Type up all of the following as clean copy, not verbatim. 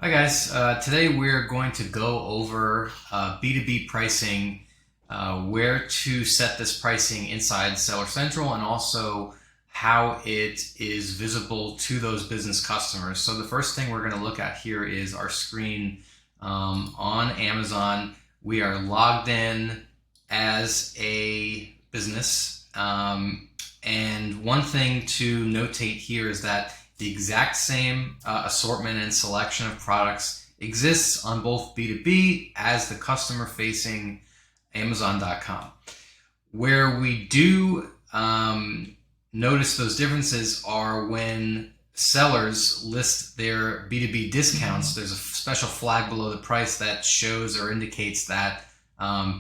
Hi guys, today we're going to go over B2B pricing, where to set this pricing inside Seller Central, and also how it is visible to those business customers. So the first thing we're going to look at here is our screen on Amazon. We are logged in as a business, and one thing to notate here is that the exact same assortment and selection of products exists on both B2B as the customer-facing Amazon.com. Where we do notice those differences are when sellers list their B2B discounts. There's a special flag below the price that shows or indicates that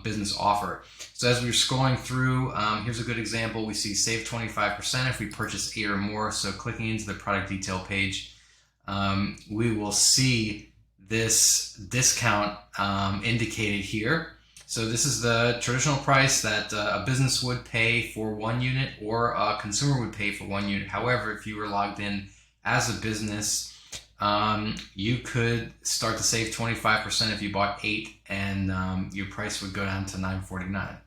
business offer. So as we're scrolling through, here's a good example. We see save 25% if we purchase 8 or more. So clicking into the product detail page, we will see this discount indicated here. So this is the traditional price that a business would pay for 1 unit, or a consumer would pay for 1 unit. However, if you were logged in as a business, you could start to save 25% if you bought 8, and your price would go down to $9.49.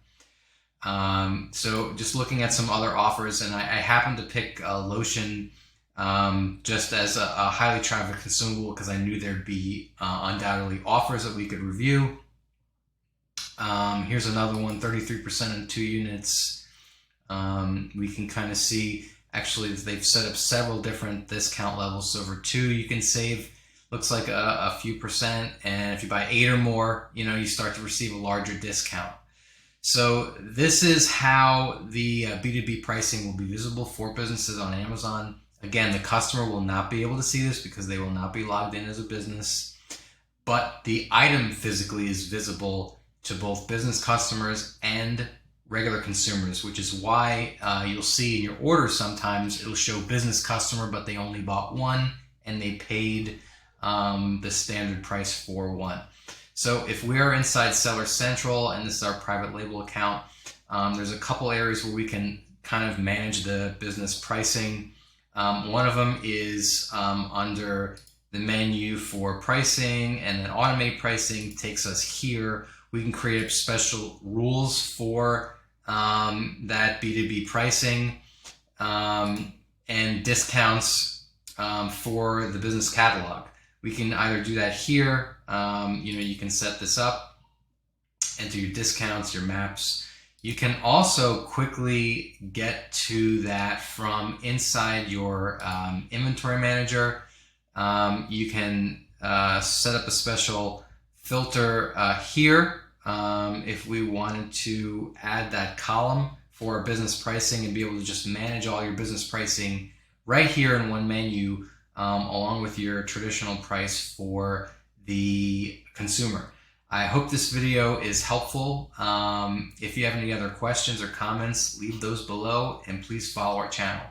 So just looking at some other offers, and I happened to pick lotion just as a highly trafficked consumable because I knew there'd be undoubtedly offers that we could review. Here's another one, 33% in 2 units. We can kind of see, actually, they've set up several different discount levels. So over 2, you can save, looks like a few percent. And if you buy 8 or more, you start to receive a larger discount. So this is how the B2B pricing will be visible for businesses on Amazon. Again, the customer will not be able to see this because they will not be logged in as a business, but the item physically is visible to both business customers and regular consumers, which is why you'll see in your order sometimes it'll show business customer, but they only bought 1 and they paid the standard price for 1. So if we are inside Seller Central and this is our private label account, there's a couple areas where we can kind of manage the business pricing. One of them is under the menu for pricing, and then automate pricing takes us here. We can create special rules for that B2B pricing and discounts for the business catalog. We can either do that here. You can set this up, enter your discounts, your maps. You can also quickly get to that from inside your inventory manager. You can set up a special filter here if we wanted to add that column for business pricing and be able to just manage all your business pricing right here in one menu, along with your traditional price for the consumer. I hope this video is helpful. If you have any other questions or comments, leave those below, and please follow our channel.